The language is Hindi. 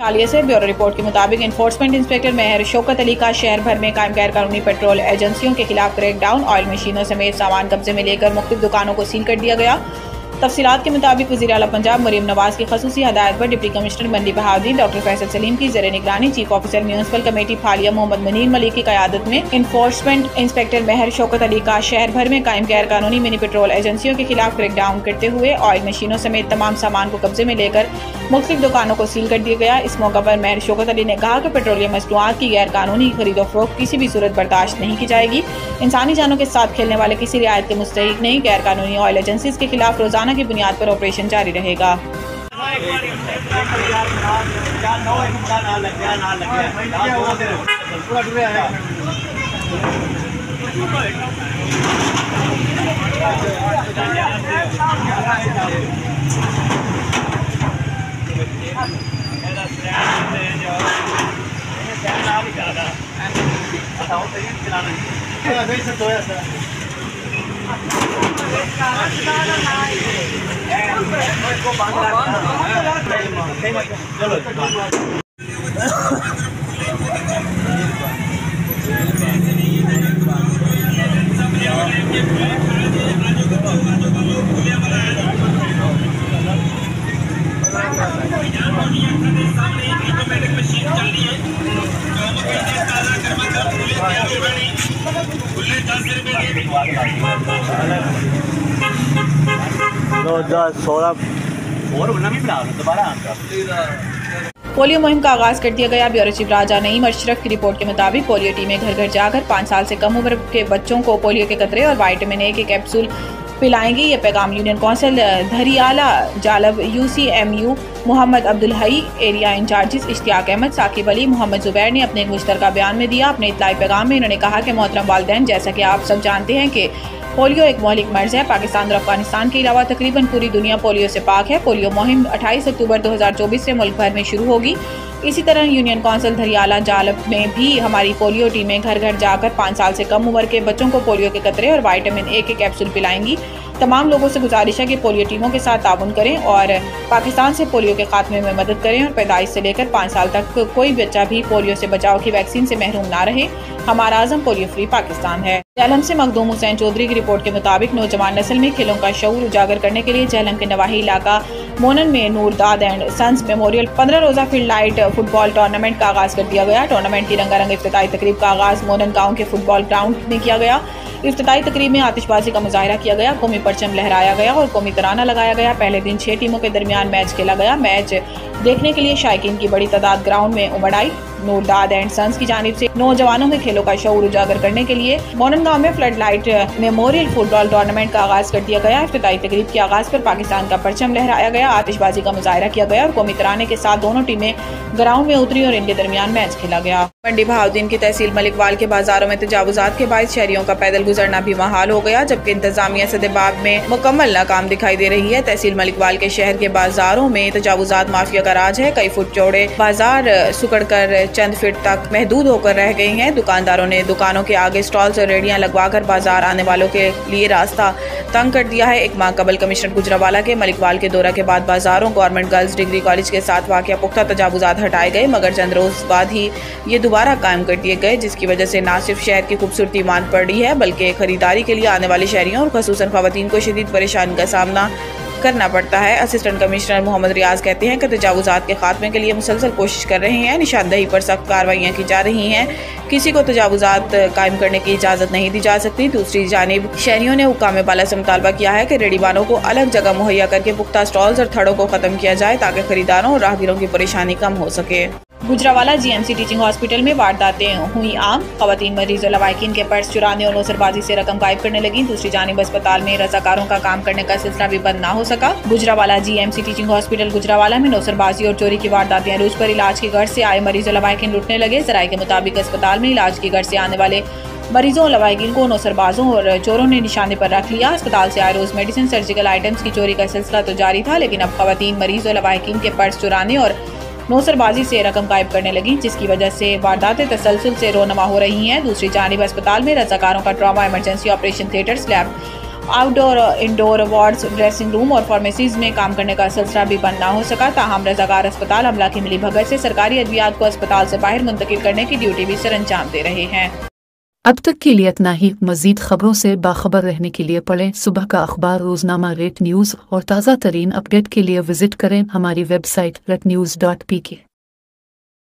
हालिया से ब्यूरो रिपोर्ट के मुताबिक इन्फोर्समेंट इंस्पेक्टर मेहर शौकत अली का शहर भर में कायम गैर कानूनी पेट्रोल एजेंसियों के खिलाफ क्रैकडाउन, ऑयल मशीनों समेत सामान कब्जे में लेकर मुख्तलिफ दुकानों को सील कर दिया गया। तफसीलात के मुताबिक वज़ीर आला पंजाब मरीम नवाज की खसूसी हदायत पर डिप्टी कमिश्नर मंडी बहाउद्दीन डॉक्टर फैसल सलीम की ज़ेर निगरानी चीफ ऑफिसर म्यूनिसिपल कमेटी फालिया मोहम्मद मुनीर मलिक की क़यादत में इन्फोर्समेंट इंस्पेक्टर मेहर शौकत अली का शहर भर में कायम गैर कानूनी मिनी पेट्रोल एजेंसियों के खिलाफ क्रैकडाउन करते हुए ऑयल मशीनों समेत तमाम सामान को कब्जे में लेकर मुख्तलिफ दुकानों को सील कर दिया गया। इस मौका पर मेहर शौकत अली ने कहा कि पेट्रोलियम मसनूआत की गैर कानूनी खरीदो फरोख्त किसी भी सूरत बर्दाश्त नहीं की जाएगी। इंसानी जानों के साथ खेलने वाले किसी रियायत के मुस्तहिक नहीं। गैर कानूनी ऑयल एजेंसीज के खिलाफ रोजाना की बुनियाद पर ऑपरेशन जारी रहेगा। पोलियो मुहिम का आगाज कर दिया गया। ब्यूरो चीफ राजा नईम अशरफ की रिपोर्ट के मुताबिक पोलियो टीमें घर घर जाकर 5 साल से कम उम्र के बच्चों को पोलियो के कतरे और विटामिन ए के कैप्सूल पिलाएंगी। ये पैगाम union council Dhariyala Jalab UCMU Muhammad Abdul Hai, area incharges Ishtiaq Ahmad, Saqib Ali, Muhammad Zubair ने अपने एक मुश्तरका बयान में दिया। अपने इत्तलाई पैगाम में इन्होंने कहा कि मोहतरम वालिदैन, जैसा कि आप सब जानते हैं कि पोलियो एक मौलिक मर्ज है। पाकिस्तान और अफगानिस्तान के अलावा तकरीबन पूरी दुनिया पोलियो से पाक है। पोलियो मुहिम 28 अक्टूबर 2024 से मुल्क भर में शुरू होगी। इसी तरह यूनियन कौंसिल धरियाला जालब में भी हमारी पोलियो टीमें घर घर जाकर 5 साल से कम उम्र के बच्चों को पोलियो के कतरे और विटामिन ए के कैप्सूल पिलाएंगी। तमाम लोगों से गुजारिश है कि पोलियो टीमों के साथ ताउन करें और पाकिस्तान से पोलियो के खात्मे में मदद करें और पैदाइश से लेकर 5 साल तक कोई बच्चा भी पोलियो से बचाव की वैक्सीन से महरूम ना रहे। हमारा आज़म पोलियो फ्री पाकिस्तान है। जहलम से मखदूम हुसैन चौधरी की रिपोर्ट के मुताबिक नौजवान नस्ल में खेलों का शऊर उजागर करने के लिए जहलम के नवाही इलाका मोनन में नूर दाद एंड सन्स मेमोरियल 15 रोजा फील्ड लाइट फुटबॉल टूर्नामेंट का आगाज कर दिया गया। टूर्नामेंट की रंगारंग इफ्तिताई तकरीब का आगाज मोनन गाँव के फुटबॉल ग्राउंड में किया गया। इफ्तिताई तकरीब में आतिशबाजी का मुजाहरा किया गया, कौमी परचम लहराया गया और कौमी तराना लगाया गया। पहले दिन 6 टीमों के दरमियान मैच खेला गया। मैच देखने के लिए शायकीन की बड़ी तादाद ग्राउंड में उमड़ आई। नूर दाद एंड सन्स की जानिब से नौजवानों में खेलों का शऊर उजागर करने के लिए मोनन गांव में flood light memorial football tournament का आगाज कर दिया गया। इफ्तिताई तकरीब के आगाज पर पाकिस्तान का परचम लहराया गया, आतिशबाजी का मुजाहरा किया गया और कौमी तराने के साथ दोनों टीमें ग्राउंड में उतरी और इनके दरमियान मैच खेला गया। मंडी बहाउद्दीन की तहसील मलिकवाल के बाजारों में तजावुजात के बायस शहरियों का पैदल गुजरना भी महाल हो गया, जबकि इंतजामिया सदेबाब में मुकम्मल नाकाम दिखाई दे रही है। तहसील मलिकवाल के शहर के बाजारों में तजावुजात माफिया का राज है। कई फुट चौड़े बाजार सुकड़ कर चंद फीट तक महदूद होकर रह गई हैं। दुकानदारों ने दुकानों के आगे स्टॉल्स और रेडियां लगवाकर बाजार आने वालों के लिए रास्ता तंग कर दिया है। एक माह कबल कमिश्नर गुजरावाला के मलिकवाल के दौरा के बाद बाजारों गवर्नमेंट गर्ल्स डिग्री कॉलेज के साथ वाक़या पुख्ता तजावुजात हटाए गए, मगर चंद रोज बाद ही ये दोबारा कायम कर दिए गए, जिसकी वजह से न सिर्फ शहर की खूबसूरती मान पड़ी है बल्कि खरीदारी के लिए आने वाले शहरियों और खसूसन खवातीन को शदीद परेशानी का सामना करना पड़ता है। असिस्टेंट कमिश्नर मोहम्मद रियाज कहते हैं कि तजावुजात के खात्मे के लिए मुसलसल कोशिश कर रहे हैं, निशानदही पर सख्त कार्रवाइयाँ की जा रही हैं। किसी को तजावुजात कायम करने की इजाज़त नहीं दी जा सकती। दूसरी जानिब शहरियों ने हुक्काम बाला से मुतालबा किया है कि रेडीवानों को अलग जगह मुहैया करके पुख्ता स्टॉल्स और थड़ों को ख़त्म किया जाए ताकि खरीदारों और राहगीरों की परेशानी कम हो सके। गुजरावाला GMC टीचिंग हॉस्पिटल में वारदातें हुई आम। खवातीन मरीज और लवाकिन के पर्स चुराने और नौसरबाजी से रकम गायब करने लगी। दूसरी जानिब अस्पताल में रजाकारों का काम करने का सिलसिला भी बंद ना हो सका। Gujranwala GMC teaching hospital Gujranwala में नौसरबाजी और चोरी की वारदातें अरूज पर इलाज की गर्ज से आए मरीज और लवाकिन लुटने लगे। जराये के मुताबिक अस्पताल में इलाज की गर्ज से आने वाले मरीजों और लवाकिन को नौसरबाजों और चोरों ने निशाने पर रख लिया। अस्पताल से आए रोज मेडिसिन सर्जिकल आइटम्स की चोरी का सिलसिला तो जारी था, लेकिन अब खवातीन मरीज और लवाकिन के पर्स चुराने और नौसरबाजी से रकम गायब करने लगी, जिसकी वजह से वारदातें तसलसल से रोनमा हो रही हैं। दूसरी जानिब अस्पताल में रजाकारों का trauma emergency operation theatre slab outdoor indoor wards, dressing room और फार्मेसीज में काम करने का सिलसिला भी बंद न हो सका। ताहम रजाकार अस्पताल अमला की मिली भगत से सरकारी अद्वियात को अस्पताल से बाहर मुंतकिल करने की ड्यूटी भी सर अंजाम दे रहे हैं। अब तक के लिए इतना ही। मजीद खबरों से बाखबर रहने के लिए पढ़ें सुबह का अखबार, रोजनामा रेट न्यूज़ और ताज़ा तरीन अपडेट के लिए विजिट करें हमारी वेबसाइट retnews.pk।